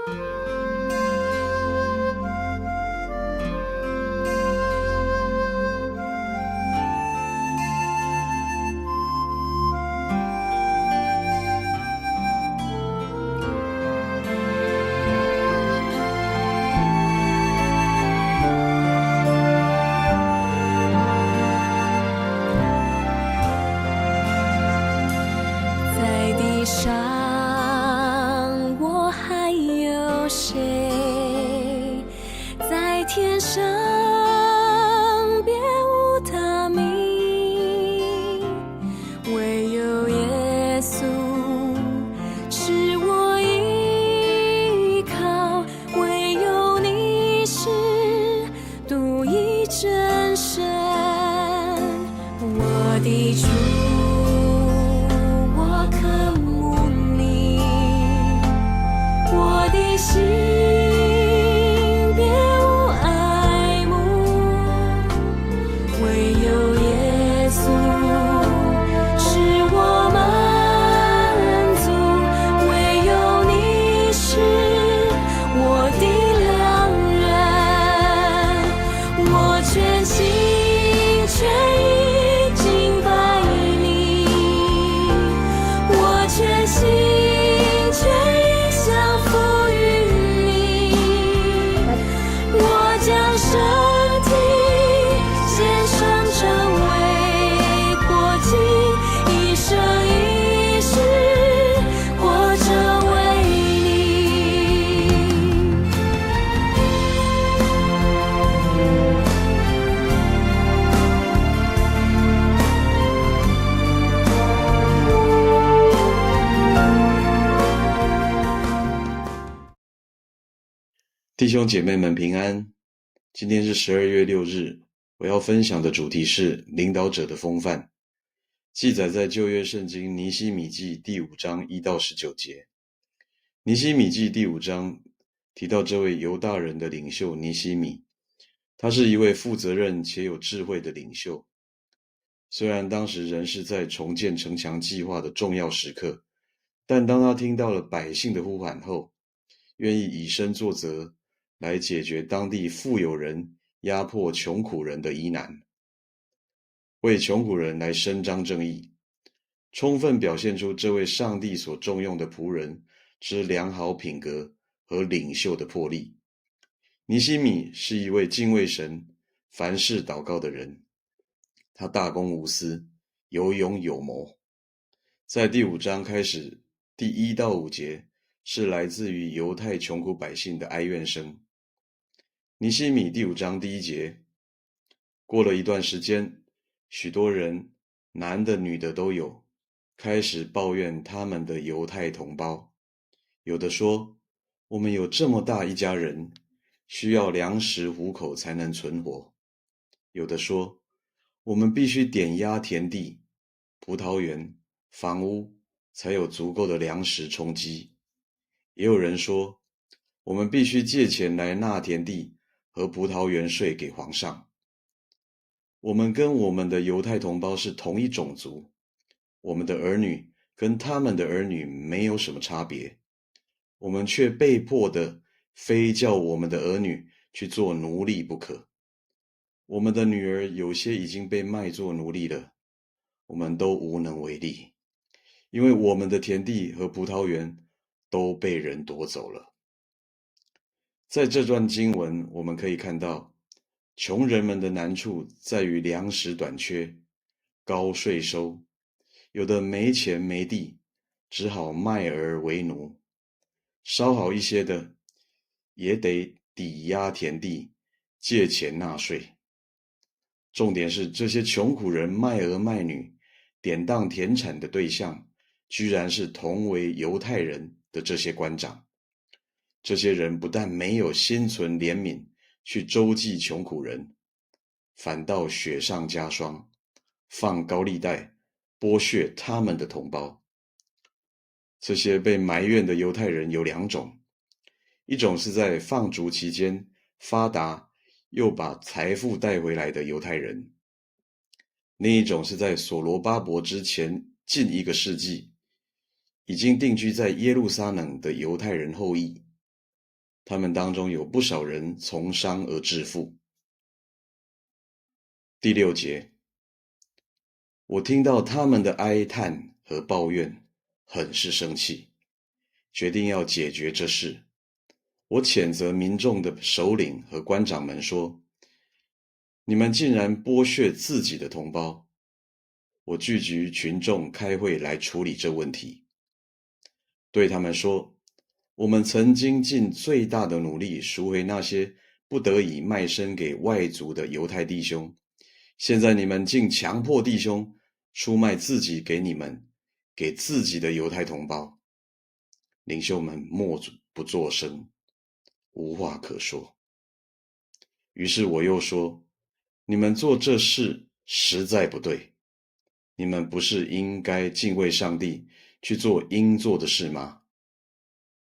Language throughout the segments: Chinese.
在地上，我还有谁？在天上，别无他名，唯有耶稣是我依靠，唯有你是独一真神，我的主。心别无爱慕，唯有耶稣使我满足，唯有你是我的良人，我全心全意敬拜你，我全心全意降服将身体献上，成为活祭，一生一世活着为你。弟兄姐妹们平安。今天是12月6日，我要分享的主题是领导者的风范，记载在旧约圣经尼希米记第5章1到19节。尼希米记第5章提到这位犹大人的领袖尼希米，他是一位负责任且有智慧的领袖。虽然当时仍是在重建城墙计划的重要时刻，但当他听到了百姓的呼喊后，愿意以身作则，来解决当地富有人压迫穷苦人的疑难，为穷苦人来伸张正义，充分表现出这位上帝所重用的仆人之良好品格和领袖的魄力。尼希米是一位敬畏神、凡事祷告的人，他大公无私，有勇有谋。在第5章开始，第1到5节是来自于犹太穷苦百姓的哀怨声。尼希米第5章第1节，过了一段时间，许多人，男的女的都有，开始抱怨他们的犹太同胞。有的说，我们有这么大一家人，需要粮食糊口才能存活。有的说，我们必须点押田地、葡萄园、房屋，才有足够的粮食充饥。也有人说，我们必须借钱来纳田地和葡萄园税给皇上。我们跟我们的犹太同胞是同一种族，我们的儿女跟他们的儿女没有什么差别，我们却被迫的非叫我们的儿女去做奴隶不可。我们的女儿有些已经被卖做奴隶了，我们都无能为力，因为我们的田地和葡萄园都被人夺走了。在这段经文，我们可以看到，穷人们的难处在于粮食短缺、高税收，有的没钱没地，只好卖儿为奴；稍好一些的，也得抵押田地，借钱纳税。重点是，这些穷苦人卖儿卖女，典当田产的对象，居然是同为犹太人的这些官长。这些人不但没有心存怜悯去周济穷苦人，反倒雪上加霜，放高利贷，剥削他们的同胞。这些被埋怨的犹太人有2种，一种是在放逐期间发达又把财富带回来的犹太人，另一种是在所罗巴伯之前近1个世纪已经定居在耶路撒冷的犹太人后裔。他们当中有不少人从商而致富。第6节，我听到他们的哀叹和抱怨，很是生气，决定要解决这事。我谴责民众的首领和官长们说，你们竟然剥削自己的同胞。我聚集群众开会来处理这问题，对他们说，我们曾经尽最大的努力赎回那些不得已卖身给外族的犹太弟兄，现在你们竟强迫弟兄出卖自己给自己的犹太同胞。领袖们默不作声，无话可说。于是我又说，你们做这事实在不对，你们不是应该敬畏上帝，去做应做的事吗？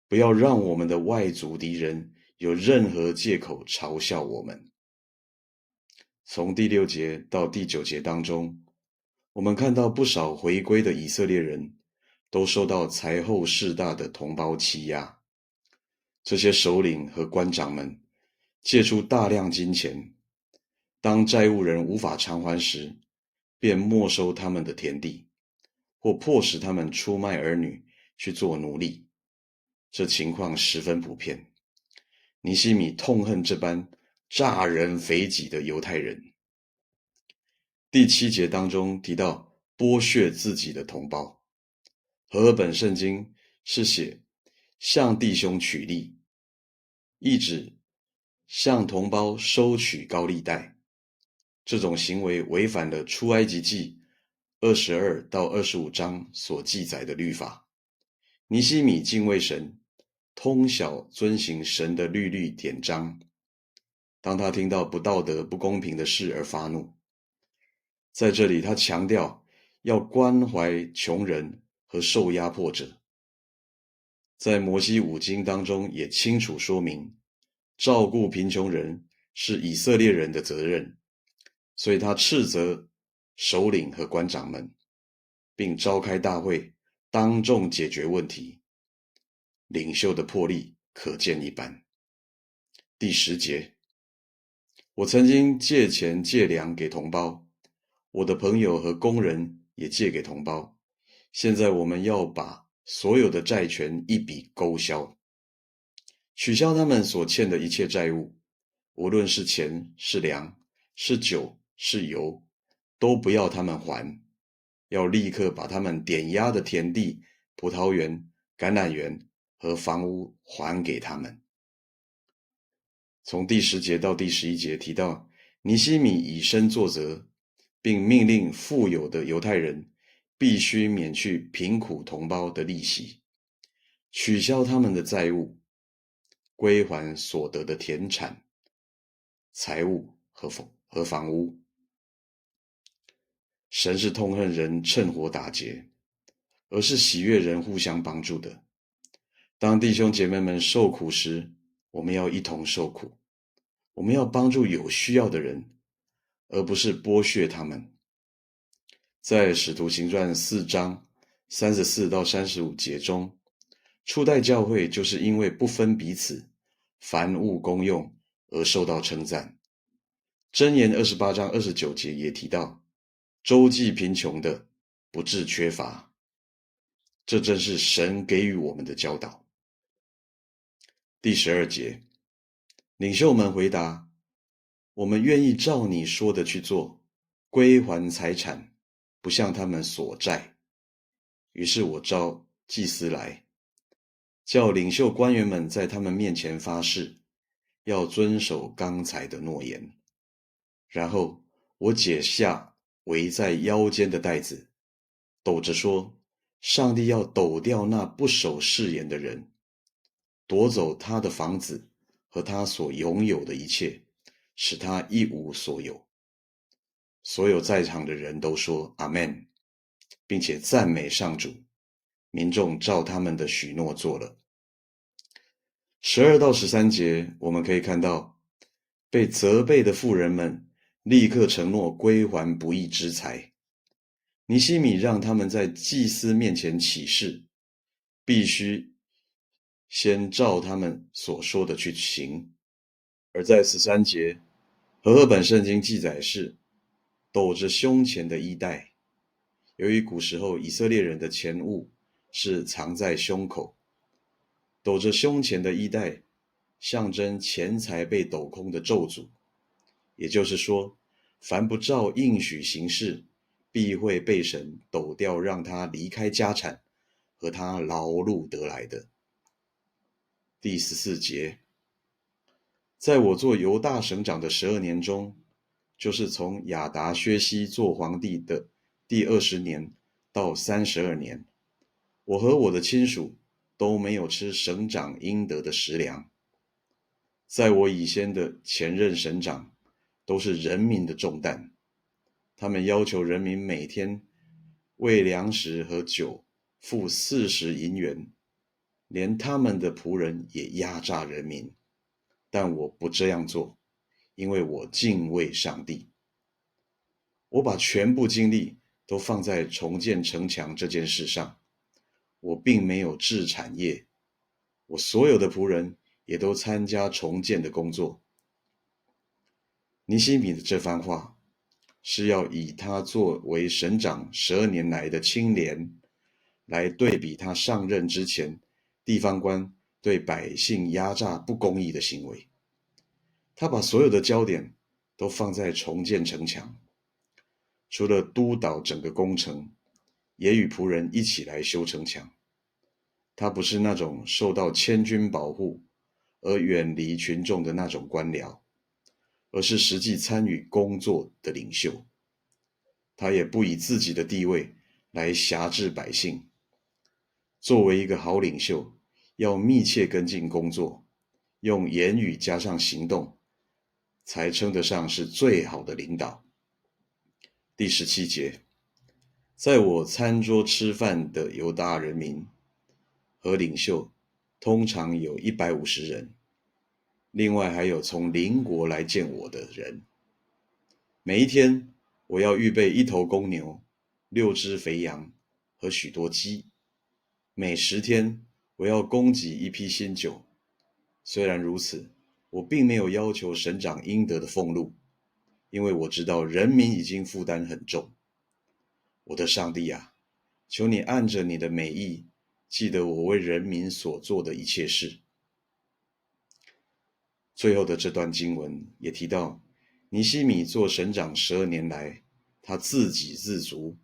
不要让我们的外族敌人有任何借口嘲笑我们。从第6节到第9节当中，我们看到不少回归的以色列人都受到财后势大的同胞欺压。这些首领和官长们借出大量金钱，当债务人无法偿还时，便没收他们的田地，或迫使他们出卖儿女去做奴隶。这情况十分普遍。尼希米痛恨这般诈人肥己的犹太人。第7节当中提到剥削自己的同胞，和合本圣经是写向弟兄取利，意指向同胞收取高利贷。这种行为违反了出埃及记22到25章所记载的律法。尼希米敬畏神，通晓遵行神的律例典章。当他听到不道德不公平的事而发怒，在这里他强调要关怀穷人和受压迫者。在摩西五经当中也清楚说明，照顾贫穷人是以色列人的责任，所以他斥责首领和官长们，并召开大会，当众解决问题。领袖的魄力可见一斑。第10节，我曾经借钱借粮给同胞，我的朋友和工人也借给同胞，现在我们要把所有的债权一笔勾销，取消他们所欠的一切债务，无论是钱是粮是酒是油，都不要他们还，要立刻把他们点押的田地、葡萄园、橄榄园和房屋还给他们。从第10节到第11节提到，尼希米以身作则，并命令富有的犹太人必须免去贫苦同胞的利息，取消他们的债务，归还所得的田产、财物和房屋。神是痛恨人趁火打劫，而是喜悦人互相帮助的。当弟兄姐妹们受苦时，我们要一同受苦，我们要帮助有需要的人，而不是剥削他们。在使徒行传4章34到35节中，初代教会就是因为不分彼此，凡物公用而受到称赞。箴言28章29节也提到，周济贫穷的，不致缺乏。这正是神给予我们的教导。第12节，领袖们回答，我们愿意照你说的去做，归还财产，不向他们索债。于是我召祭司来，叫领袖官员们在他们面前发誓，要遵守刚才的诺言。然后我解下围在腰间的带子，抖着说，上帝要抖掉那不守誓言的人，夺走他的房子和他所拥有的一切，使他一无所有。所有在场的人都说阿们，并且赞美上主。民众照他们的许诺做了。12到13节，我们可以看到，被责备的妇人们立刻承诺归还不义之财。尼希米让他们在祭司面前起誓，必须先照他们所说的去行。而在13节，和合本圣经记载是抖着胸前的衣带。由于古时候以色列人的钱物是藏在胸口，抖着胸前的衣带象征钱财被抖空的咒诅，也就是说，凡不照应许行事，必会被神抖掉，让他离开家产和他劳碌得来的。第14节，在我做犹大省长的12年中，就是从亚达薛西做皇帝的第20年到32年，我和我的亲属都没有吃省长应得的食粮。在我以先的前任省长都是人民的重担，他们要求人民每天为粮食和酒付40银元，连他们的仆人也压榨人民。但我不这样做，因为我敬畏上帝。我把全部精力都放在重建城墙这件事上，我并没有置产业，我所有的仆人也都参加重建的工作。尼希米的这番话是要以他作为省长12年来的清廉，来对比他上任之前地方官对百姓压榨不公义的行为。他把所有的焦点都放在重建城墙，除了督导整个工程，也与仆人一起来修城墙。他不是那种受到千军保护而远离群众的那种官僚，而是实际参与工作的领袖。他也不以自己的地位来辖制百姓。作为一个好领袖，要密切跟进工作，用言语加上行动，才称得上是最好的领导。第17节，在我餐桌吃饭的犹大人民和领袖通常有150人，另外还有从邻国来见我的人。每一天我要预备1头公牛、6只肥羊和许多鸡。每10天我要供给1批新酒。虽然如此，我并没有要求省长应得的俸禄，因为我知道人民已经负担很重。我的上帝啊，求你按着你的美意，记得我为人民所做的一切事。最后的这段经文也提到，尼希米做省长12年来，他自给自足，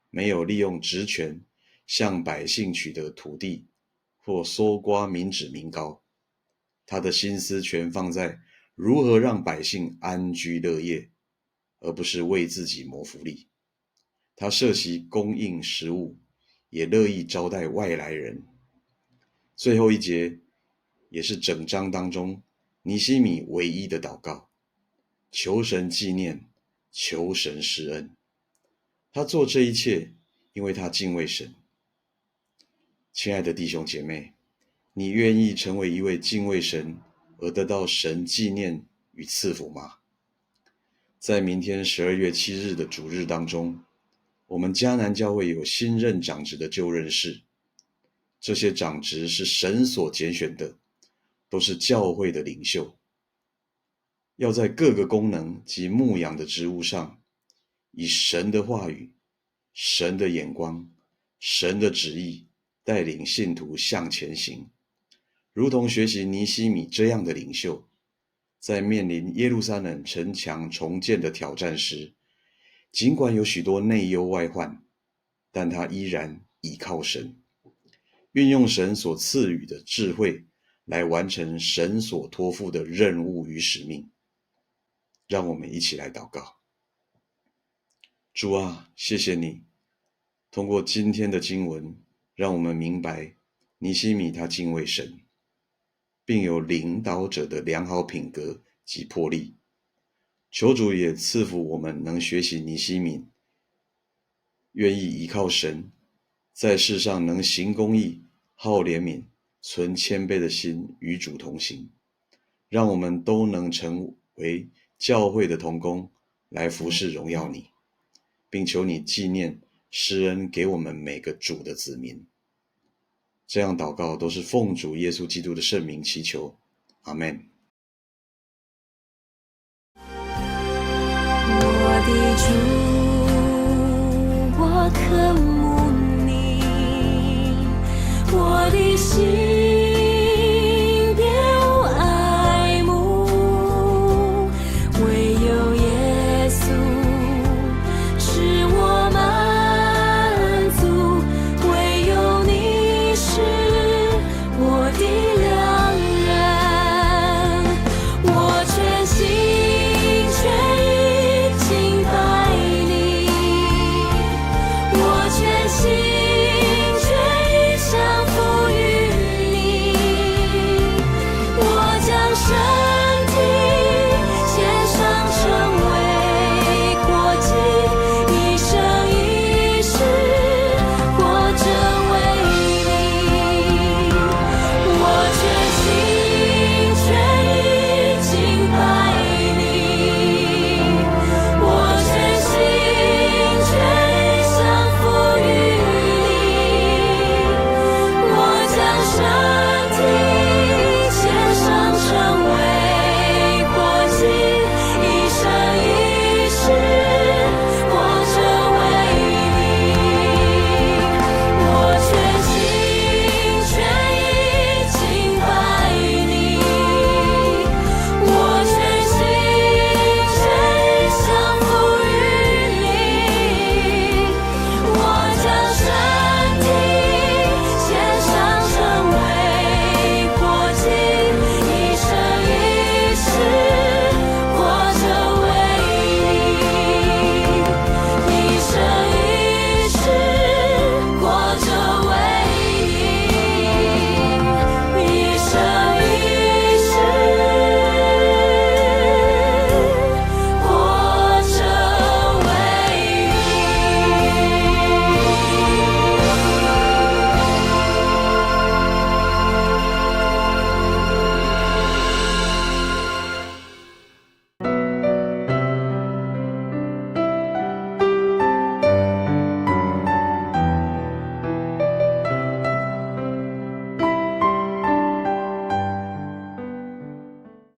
没有利用职权向百姓取得土地或搜刮民脂民膏。他的心思全放在如何让百姓安居乐业，而不是为自己谋福利。他设席供应食物，也乐意招待外来人。最后一节也是整章当中尼希米唯一的祷告，求神纪念，求神施恩。他做这一切，因为他敬畏神。亲爱的弟兄姐妹，你愿意成为一位敬畏神而得到神纪念与赐福吗？在明天12月7日的主日当中，我们迦南教会有新任长职的就任式。这些长职是神所拣选的，都是教会的领袖，要在各个功能及牧养的职务上，以神的话语、神的眼光、神的旨意带领信徒向前行，如同学习尼希米这样的领袖，在面临耶路撒冷城墙重建的挑战时，尽管有许多内忧外患，但他依然倚靠神，运用神所赐予的智慧来完成神所托付的任务与使命。让我们一起来祷告。主啊，谢谢你，通过今天的经文，让我们明白尼希米他敬畏神，并有领导者的良好品格及魄力。求主也赐福我们能学习尼希米，愿意依靠神，在世上能行公义、好怜悯、存谦卑的心与主同行，让我们都能成为教会的同工，来服侍荣耀你，并求你纪念施恩给我们每个主的子民。这样祷告都是奉主耶稣基督的圣名祈求，阿们。我的主，我渴慕你，我的心